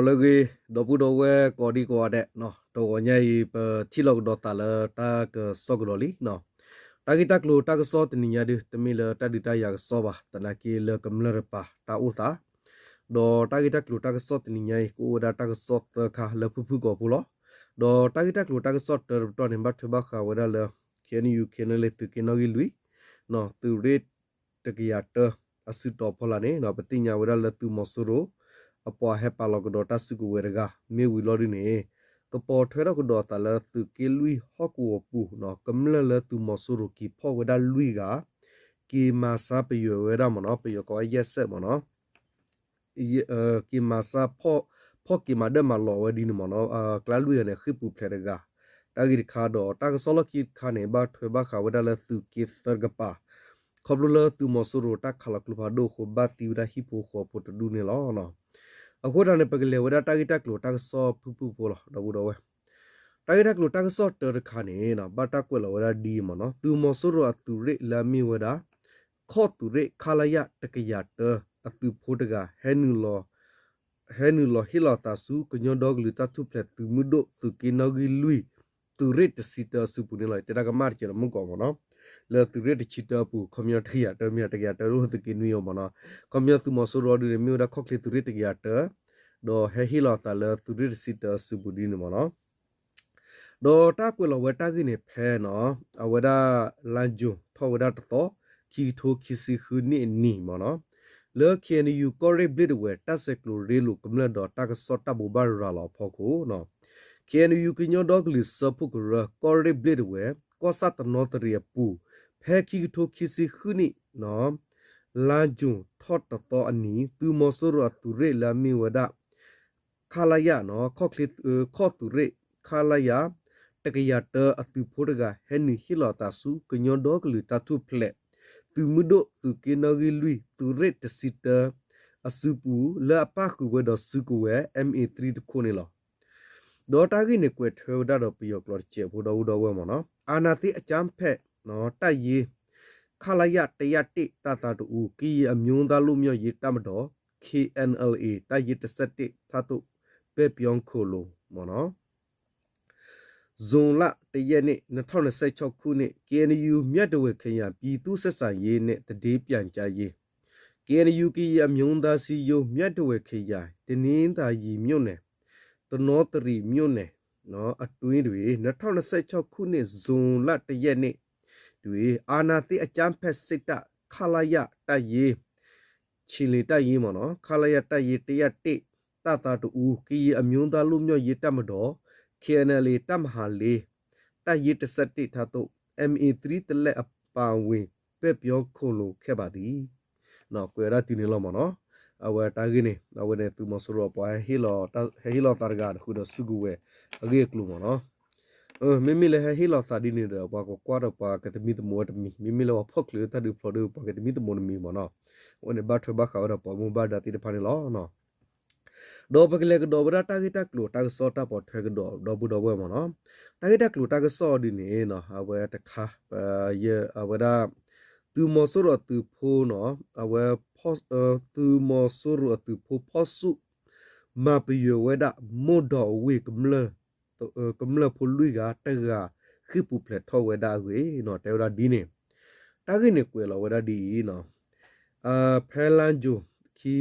lagi dopu dowe kodi ko ade no to nyai pe thilok do tala ta ke sogdoli no ta kita klu ta ke so tninya de temile ta di ta ya so ba tanaki le kamler pa ta uta do ta kita klu ta ke so tninya ko da ta ke so ta kha le phu ko pu lo do ta kita klu ta ke so ter to ne ba thba kha wa da le ken yu ken le tu ken no gi lui no tu re te ki ya te asu to phola ne no patinya wa da le tu mosuro apo he palok do ta siku werga me wi lori ne ko po thwera ko do ta la tu ke lui hoku pu no kamla la tu mosuru ki pho weda lui ga ki ma sa pe yo weda mo no pe yo ko yes mo no ki ma sa pho ki ma de ma lo wedi ni mo no kla lui ne khipu phle ga ta gi kha do ta ko solo ki kha ne ba thwe ba kha weda la tu ki sar ga pa khoblo tu mosuru ta khala klu ba do ko ba ti weda hi po ko po du ne lo noအခုတည်းပကလေဝဒတာဂီတက်လို့တာဆောဖူဖူပေါ်လာတော့ဘူးတော့ဝဲတာဂီတက်လို့တာဆောတရခါနေနော်ဘာတာကွယ်လဝဒဒီမနော်သူမဆိုရသူရိလာမီဝဒခော့သူရိခလာယတကရတအသူဖို့တကဟဲနူလောဟီလာတာစုကညောဒေါဂလီတာသူပလက်သူမဒိုသူကိနောဂီလူီသူရိတစီတာစုပူနေလိုက်တကမာချေမကောမနော်လေသူရိတချီတာပူခမရထရတမြတကရတရုဟတကိနွေယောမနော်ခမရသူမဆိုရဒီမြူဒါခော့ကလီသူရိတကရတdo hehi la ta le tu ri sita subudi ni mo no do ta kwe lo weta gi ne phe no awada lanju tho wada to ki tho kisi khu ni mo no le khen yu correct bit we ta se klo re lu kumla do ta ka so ta bu ba ra lo pho ko no khen yu ki nyo do gli so phu ko ra correct bit we ko sa ta no ta ri pu phe ki tho kisi khu ni no lanju tho ta to ani tu mo so ro tu re la mi wadaခလာယနော်ခော့ကလစ်ခော့တူရိခလာယတကရတအတူဖို့ကဟဲနီဟီလာတာစုကညောဒေါကလူတာထုဖလက်သူမဒိုသူကေနော်ဂီလူသူရစ်တစီတာအစုပူလာပါကူဝဒစုကူဝဲ MA3 တခုနေလောဒေါ်တာဂီနေကွယ်ထွေဒါတော့ပြယောကလောချေဖို့တော့ဝဲမနော်အာနာတိအချမ်းဖက်နော်တိုက်ရီခလာယတရတိတာတာတူကီအမျိုးသားလူမျိုးရေးတမတော် KNLA တိုက်ရီတဆက်တိဖတ်တူပဲပြောင်းခိုလိုမနော်ဇွန်လတရက်နေ့2016ခုနှစ် KNU မြတ်တဝက်ခရပြည်သူဆက်ဆံရေးနဲ့တည်ပြန်ကြရေး KNU ကရမြုံသားစီယိုမြတ်တဝက်ခရတနင်းသာရီမြို့နယ်တနောတရီမြို့နယ်နော်အတွင်းတွေ2026ခုနှစ်ဇွန်လတရက်နေ့တွေအာနာတိအကြမ်းဖက်စစ်တပ်ခလာယတိုက်ရေးချီလီတိုက်ရေးမနော်ခလာယတိုက်ရေးတရက်တိတာတာတူကီအမျိုးသားလူမျိုးရေးတမတော် KNL တမဟာလေးတိုက်ရေးတဆက်တိထားတော့ MA3 တလက်အပါဝင်ပဲ့ပြောခုလိုခဲ့ပါသည်နော်ကွယ်ရတင်လောမနော်အဝတာဂိနေအဝနေသူမစရောပွားဟီလောတာဂါခုဒစုကူဝဲအဂေကလူမနော်မိလေဟီလောတာဒီနေတော့ပွားကိုကွာတော့ပွားကတမီတမောတမီမိလောဖောက်လေတာဒီဖလိုဒပွားကတမီတမောနမီမနော်ဝနေဘတ်ထဘခါရပွားမဘဒါတိတဖာနေလောနော်do pagile ko do bra ta kita klo ta so ta po the ko do bu do we mo no ta kita klo ta ko so di ni no ha we ta kha ye awada tu mo so ro tu pho no awe pho tu mo so ro tu pho su ma pe ye we da mo do we kumle pho lui ga ta ga khi pu phle tho we da we no te da di ni ta gi ni kwe lo we da di no phe lan ju ki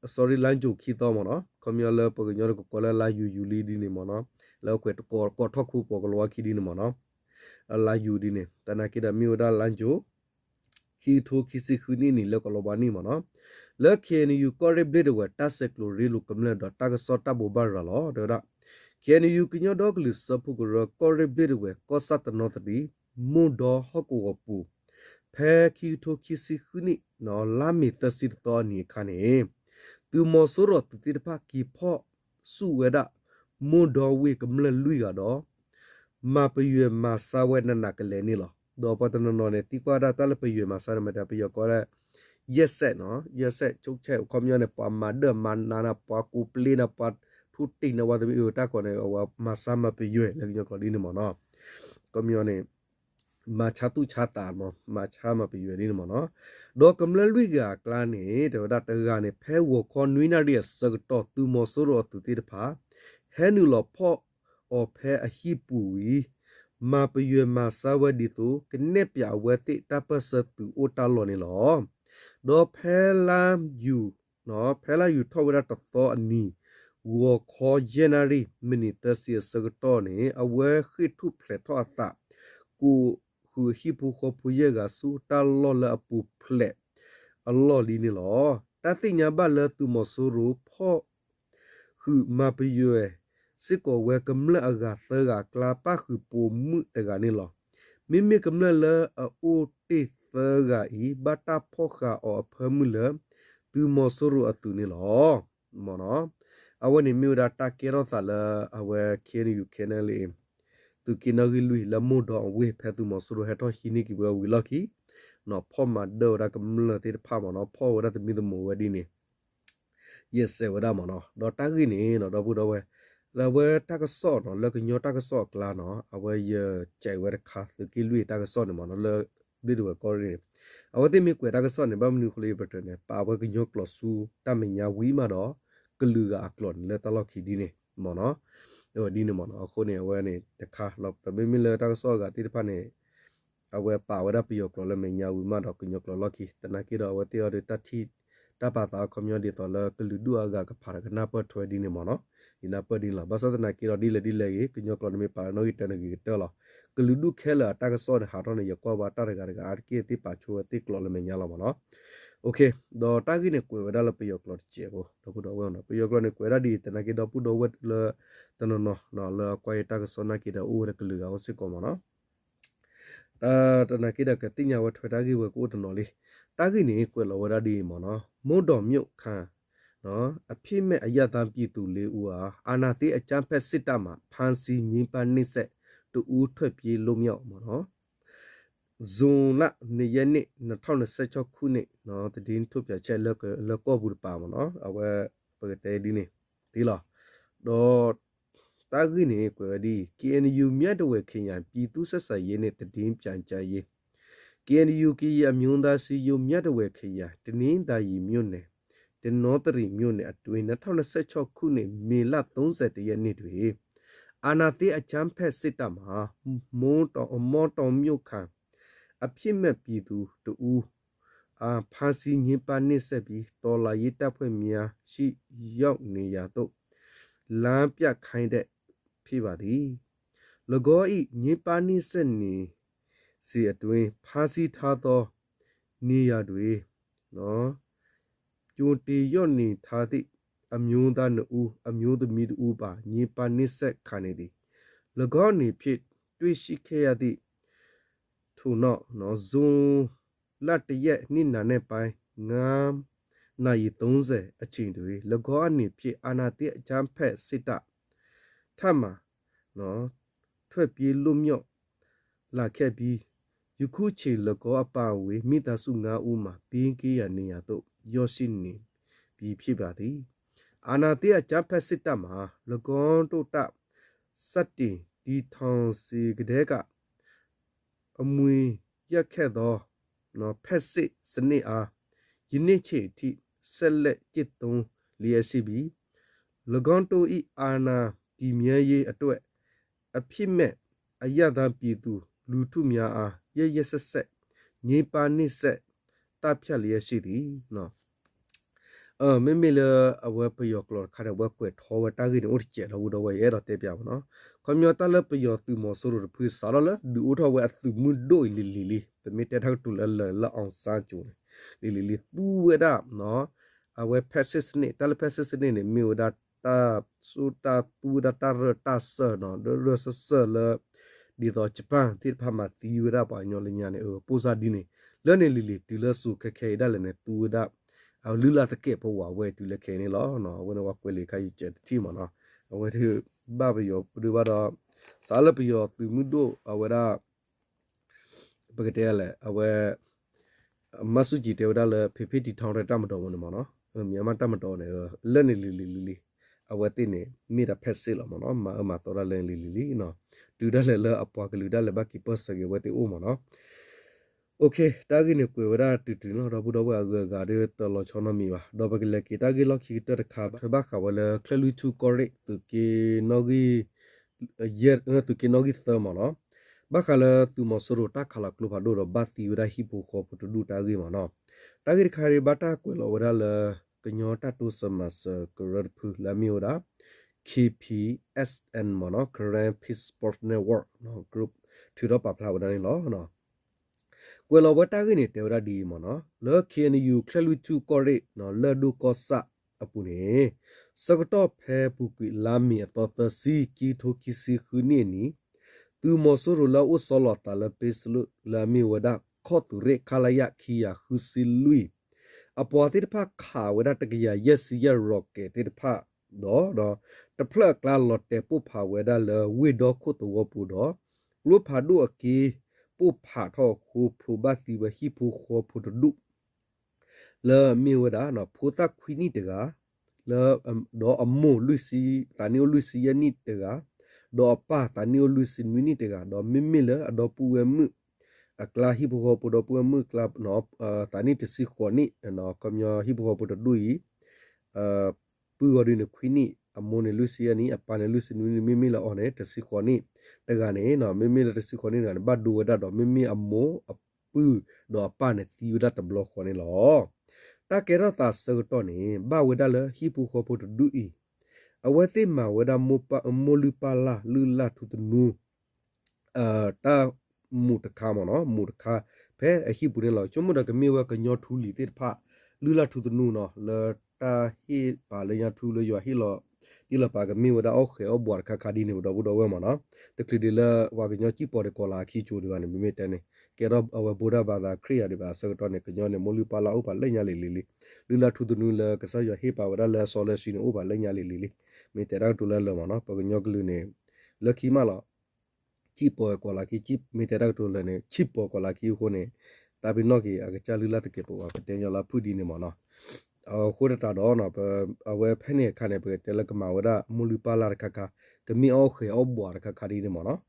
sorry lanju ki to mo no komya le po nyor ko kola la yu li di ni mo no la ko to ko thoku po ko wa ki di ni mo no la yu di ni tana ki da mi da lanju ki tho ki si khu ni le ko lo ba ni mo no le khen yu ko re bit wa ta se klo re lu kamle da ta ka so ta bo ba ra lo da khen yu ki nyor do klu sa phu ko re bit wa ko sa ta no ta di mo do ho ko puဖဲခီထိုခီစီခုနိနော်လာမီတစီတော်နီခနေသူမဆိုရတူတိဖာကီဖော့စုဝဒမွန်တော်ဝေကမလလူရတော့မပယမဆာဝဲနနကလည်းနီလောဒေါ်ပတနနော်နေတိကွာဒတာလပယမဆာရမတာပယကောရရက်ဆက်နော်ရက်ဆက်ချုပ်ချက်ကွန်မြူနီပါမာဒမန်နာနာပါကူပလီနာပတ်ထုတိနဝဒမီတာကောနေဝမဆာမပယလည်းညကောဒီနမနော်ကွန်မြူနီ มาชาตุชาตามามาชามาไปอยู่นี่มั้งเนาะดอกกำลังลุยกากลานี่เดี๋ยวดัตกานี่แพ้วัวคอนวินาเรียสกตอตูมอสโรตุติดพาแฮนูลอพ่ออแพ้อฮิปุยมาไปอยู่มาสาวดิตุกเนปยาเวติตาเปสตุโอตาลอนี่หรอดอแพ้ลามอยู่เนาะแพ้ลาอยู่ทอเวดาตตออันนี้วัวคอเจนารีมินิเตเซียสกตอนี่เอาเวคิทุเพลทอตากูคือฮิปูโคปุเยกาสูตาลอละปูเพลอัลลอฮ์ลีนี่หรอตาติญาบะละตุมอสูรูพ่อคือมาไปอยู่สิกอเวกำละอากาเตกากลาปะคือปูมุตะกานี่หรอมิกำละละอูติเตกาอีบาตาพ่อกาออเพมุละตุมอสูรูอตุนี่หรอมอเนาะအဝနေမြို့တာတာကေရောသလာအဝခေနယူခေနလေသူကိနဂီလူလမိုတော့ဝေဖဲသူမဆရဟတော့ဟိနိကိဘဝီလကီနော်ဖောမဒေါ်ရကမလတေဖာမနော်ဖောဝရတမီဒမိုဝဒီနေယက်ဆေဝဒမနော်တော့တာဂီနေနော်တော့ဘူးတော့ဝဲလာဝဲတာကဆော့နော်လကညောတာကဆော့ကလာနော်အဝဲယကျဲဝဲခါသူကိလူတာကဆော့နေမနော်လဒီတော့ကောရီအဝတိမီကွေတာကဆော့နေဘာမနူခလေးဘတ်နေပါဝဲကညောကလဆူတမညာဝီမတော့ကလူကအကလွန်လေတလောက်ခီဒီနေမော်နော်ဒီနေမော်နော်အခုနေဝဲနေတခါလောက်တမင်းမလေတာဆော့ကတိတဖက်နေအဝဲပါဝဲပီယောကလောမညာဝီမတော့ကညောကလောခီတနာကီတော့ဝဲတေရတတိတပါတာကွန်မြူနီတီတော်လကလူဒူအကကဖာကနာပတ်ထွဲဒီနေမော်နော်ဒီနာပတ်ဒီလာဘာသာတနာကီတော့ဒီလေကညောကလောမေပါနော်တနကီတဲလောကလူဒူခဲလာတာကဆော့ဟာတော့နေရကွာဘာတာရကအာကီတိပါချိုတိကလောလမညာလောမော်နော်โอเคดอตากิเนกวยดาลปยอกลอเจโบดอพุดอเวนะปยอกลอเนกวยดาดีตนะกิดอพุดอเวเลตนนนอเลกวยตากสนะกิดาอูเรกลือเอาสิกอมนะตนะกิดากติญาเวทวดากิเวกูตนอลิตากินี่กวยลอเวดาดีมอนะโมดอမြုပ်ခါနော်အဖြစ်မဲ့အယတန်ပြည်သူလေးဦးဟာအာနာတိအချမ်းဖက်စစ်တပ်မှာဖမ်းဆီးညှဉ်းပန်းနှိပ်စက်တူဦးထွက်ပြေးလို့မြောက်မနော်ဇွန်လနေရက်နေ့2026ခုနှစ်နော်တည်င်းထုတ်ပြချက်လက်ကောဘူးပါမနော်အဝဲပကတဲ့ဒီနေဒီလားတော့တာဂိနေကွယ်ဒီ KNU မြတ်တဝဲခင်ရန်ပြည်သူဆက်ဆံရေးနဲ့တည်င်းပြန်ကြရေး KNU ကရမြို့သားစီယုံမြတ်တဝဲခင်ရတနင်္သာရီမြို့နယ်တနောတရီမြို့နယ်အတွင်း2026ခုနှစ်မေလ31ရက်နေ့တွင်အာနာတိအချမ်းဖက်စစ်တပ်မှာမောတော်မြို့ခံအဖြစ်မဲ့ပြည်သူတူဖာစီညင်ပါနစ်ဆက်ပြီးတော်လာရေးတပ်ဖွဲ့များရှိရောက်နေရတော့လမ်းပြခိုင်းတဲ့ဖြစ်ပါသည်လကောဤညင်ပါနစ်ဆက်နေစီအတွင်းဖာစီထားသောနေရတွေနော်ကျိုတီရော့နေထားသည့်အမျိုးသား2ဦးအမျိုးသမီး2ဦးပါညင်ပါနစ်ဆက်ခံနေသည်လကောနေဖြစ်တွေ့ရှိခဲ့ရသည့်ထို့နော်ဇွန်လတရက်နှစ်နာနဲ့ပိုင်း9နာရီ30အချိန်တွေလကောအနေဖြင့်အာနာတိအချမ်းဖက်စစ်တပ်ထမှနော်ထွက်ပြေးလွတ်မြောက်လာခဲ့ပြီးယခုချိန်လကောအပါဝေမိသားစု9ဦးမှာဘင်းကေးရနေရတော့ရောရှိနေပြီးဖြစ်ပါသည်အာနာတိအချမ်းဖက်စစ်တပ်မှာလကောတို့တပ်စက်တင်ဒီထောင်စီကတဲ့ကအမွေရက်ခဲ့သောနော်ဖက်စစ်စနစ်အားယနေ့ချေအထိဆက်လက်ကျင့်သုံးလျက်ရှိပြီး၎င်းတို့ဤအာနာဒီမြဲရေးအတွက်အဖြစ်မဲ့အယတပြည်သူလူထုများအားရဆက်ငြိပါနစ်ဆက်တပ်ဖြတ်လျက်ရှိသည်နော်မေလအဝပယောကလခါရဘကွေထောဝတာဂိနဥချေလောဒဝရဲတော့တေပြပါနော်ခမယတလပယောသူမဆိုရဖူဆာလဒူထောဝအသူမဒိုလီလီတမီတက်ထောက်တူလအောင်စာကျူလီသူဝဒနော်အဝဖက်စစ်နေတလဖက်စစ်နေမြူဒတာစူတာတူဒတာရတာဆာနော်ဒရဆဆလဒီတော့ဂျပန်တိဖမတီဝဒပါညောလညာနေပူစာဒီနေလနေလီတီလဆူခခဲဒါလနေတူဒเอาลือลาตะเก็บพวาเวตุเลเคนี่ล้อเนาะเวนะว่าเกวเลคายเจ็ดที่มาเนาะเอาไว้ที่บ้าไปอยู่หรือว่าดอสารไปอยู่ตุมุโดเอาไว้ดาปกติแหละเอาไว้มัสุจิเตวดาเลยเพเพติทองได้ตามดอมันมาเนาะเมียมาตามดอเนี่ยเล่นนี่ลิ အဝဲတင်နေမိတာဖက်စစ်လာမနော်မတော်ရလဲလီလီနော်တူဒါလဲအပွားကလူဒါလဲဘကီပတ်စကေဝဲတေအိုမနော်โอเคတာဂိနေကွေဝရတူနော်တော့ဘူးတော့ဘာဂါရတလောချောနမီပါတော့ဘကလကီတာဂိလောက်ခီတတခါဘာခါဝလဲခလလူတူကောရက်တူကီနော်ဂီယေတူကီနော်ဂီသမနော်ဘာခလာတူမဆရတာခလာကလူဘာဒိုဘာတီဝရဟီပူခေါပတူဒူတာဂိမနော်တာဂိခါရီဘာတာကွေလောဝရလကညောတတူစမစကရဖူလာမီဝရာ KPSN မနော် Current Peace Sport Network နော် group ထူတော့ပါဖလာဝဒနေလောနော်ကွယ်လောဘတာကင်းတေဝရဒီမနော်လော KNU ခလလူတူကော်ရီနော်လဒူကောဆာအပူနေစကတော့ဖဲပူကွီလာမီအတော်တစီကီထိုကီစီခုနေနီသူမဆရလာဥဆလတာလပေစလူလာမီဝဒခောတူရေခလာယခီယာခုစီလူီအပေါ်တိတဖခါဝဒတကရယက်စီယရော့ကေတိတဖတော့တဖလကလာလော်တေပူဖာဝဒလဝီဒခုတဝပူတော့လူဖာဒူအကီปูผาทอคูพลูบาตีวะฮิพูคัวพูดดุเลมีวดาเนาะพูตาควินี่เตกาเลดออมโมลุซีตานิโอลุซียานี่เตกาดอปาตานิโอลุซินวินี่เตกาดอมิมิเลดอปูเวมึกลาฮิพูคัวพูดปูเวมึกลาเนาะตานี่ตสิขวนี่เนาะกัมยอฮิพูคัวพูดดุยปูกอดินควินี่အမွန်နလူစီယနီအပန်နလူစီနူမီမီလာအော်နေတစီခေါနီတကနေနော်မီမီလာတစီခေါနီနော်ဘတ်ဒူဝဒတော့မီမီအမိုအပူတော့ပန်နေတီဝဒတဘလော့ခေါနေလောတာကေရတာဆတော့နေဘဝဒလဟီပူခေါပိုဒူအီအဝတိမဝဒမိုပမိုလူပါလာလူလာထုတနူတာမူတခါမနော်မူတခါဖဲအဟီပူနေလောချုံမဒကမီဝကညောထူလီတေဖလူလာထုတနူနော်လတာဟီပါလယာထူလယောဟီလောဒီလပါကမီဝဒါအော့ခေအောဘွားခါခါဒီနေတော့ဘူးတော့ဝဲမနော်တကလီဒီလာဝါကညောချီပေါ်တဲ့ကောလာခီချိုဒီပါနေမိမိတဲနေကဲတော့အဝဘူဒါဘာသာခရီယာဒီပါဆကတော့နေကညောနေမိုလူပါလာဥပါလက်ညာလေးလေးလူလာထူတူနူလာကဆာရဟေပါဝဒါလာဆော်လက်ရှိနေဥပါလက်ညာလေးလေးမိတဲတော့တူလာလောမနော်ပကညောကလူနေလခီမလာချီပေါ်ကောလာခီချီမိတဲတော့တူလာနေချီပေါ်ကောလာခီခိုနေတာဘီနော့ကီအကချာလူလာတကေပေါ်ပတဲညောလာဖူဒီနေမနော်ခိုးတာတော့နော်အဝဲဖဲနေခါနေပဲတဲလကမာဝဒမူလူပါလာခါခါကမီအောခေအောဘွာခါခါဒီနေမနော်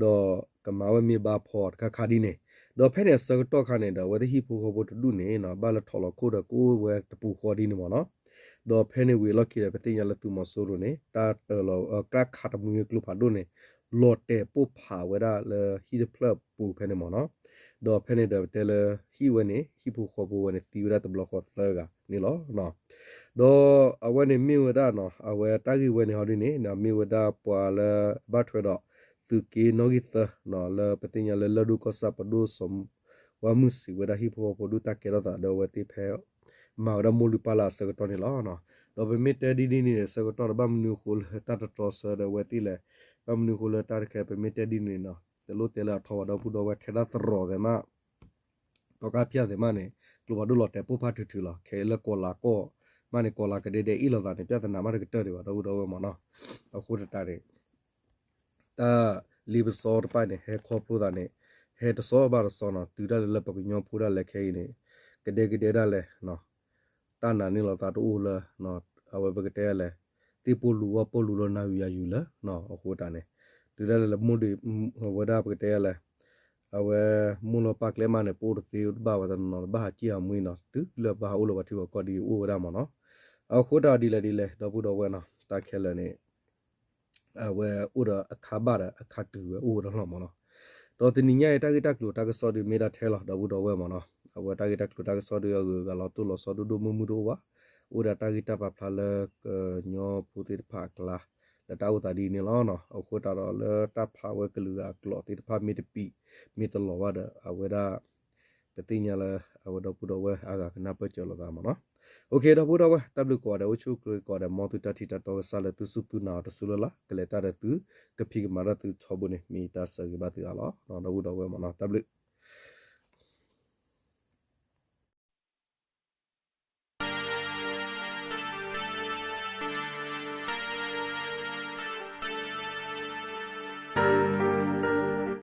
ဒေါ်ကမာဝမီဘာဖော်ခါခါဒီနေဒေါ်ဖဲနေစကတော့ခါနေတော့ဝဒဟီပူခိုဘတ်ဒုနေနော်ဘာလထော်လခိုးတော့ကိုဝဲတပူခေါ်ဒီနေမနော်ဒေါ်ဖဲနေဝေလော်ကီရပတိရလတူမဆိုးရနေတာလောကခါတမူကလူဖာဒုနေလော်တဲပူဖာဝဒလဟီဒပလပူဖဲနေမနော်ဒေါ်ဖဲနေတော့တဲလဟီဝနေဟီပူခေါ်ဘူဝနေတီရတဘလခေါ်တကနီလောနော်ဒေါ်အဝနေမီဝဒနော်အဝဲတာဂီဝနေဟောဒီနေနော်မီဝဒပွာလဘတ်ထွေတော့သူကီနိုဂီသနော်လပတင်ရလလဒုကဆပ်ဒုစမ်ဝမှုစီဝဒဟီပိုပိုဒုတကေရတာဒေါ်ဝတိဖဲမာရမူလူပါလာစကတော့နီလောနော်ဒေါ်ဘမီတဲဒီဒီနေစကတော့ဘမ်နူခိုလတတတော်ဆဒဝတိလေဘမ်နူခိုလတာခဲပမီတဲဒီနေနော်တလို့တဲလာထော်တော့ဘူးတော့ဝထဲတာတော်တယ်မှာတော့ကပြတယ်မနဲ့ကလိုဘာဒူလော်တဲပူဖတ်ထူလာခဲလကောလာကောမနဲ့ကောလာကတဲ့ဤလောတာနေပြဿနာမရကတဲ့တယ်ပါတော့မနော်အခုတတဲ့တာလီဘစောတပိုင်နဲ့ဟဲခေါ်ပူတာနဲ့ဟဲတစောဘာစောနာတူတယ်လပကညောပူရလက်ခဲနေကတဲ့ဒါလဲနော်တာနာနေလောတာတူလာနော်အဝဘကတဲ့လဲတီပူလူဝပူလူလောနာယူရယူလာနော်အခုတာနဲ့တူတယ်လမုဒီဝဒါပကတဲ့လဲအဝဲမူလပါကလေမနဲ့ပို့သေးဘာဝဒနော်ဘာချီအမွေးနော်တူလဘာဥလဝတိကောဒီဥဝဒမနော်အခုတာဒီလေတော့ဘူးတော့ဝဲနော်တာခဲလဲနေအဝဲဥရအခါဘာအခါတူဝဲဥရနော်မနော်တော့တင်ညရဲ့တာဂက်တက်လို့တာဂက်ဆော်ဒီမေတာထဲလာတော့ဘူးတော့ဝဲမနော်အဝဲတာဂက်တက်လို့တာဂက်ဆော်ဒီရောကလာတူလို့ဆော်ဒူမမှုတော့ဝါဥရတာဂက်တက်ပါဖလာလညောပူတိဖာကလာလတာဝတာဒီနေလောနော်အခုတာတော့လတာဖာဝဲကလူကကလောတိဖာမီတပီမီတလောဝဒအဝဲဒါပတိညာလအဝဒပူတော့ဝဲအာကကနာပချလောတာမနော်โอเคတော့ဘူးတော့ဝဲတပ်လူကောတယ်ဝချုကရကောတယ်မောတူတတိတတော်ဆာလတုစုတုနာတဆူလကလေတာရတုကဖိကမာရတုချဘုန်မီတာဆဂဘတိအလောတော့ဘူးတော့ဝဲမနော်တပ်လူ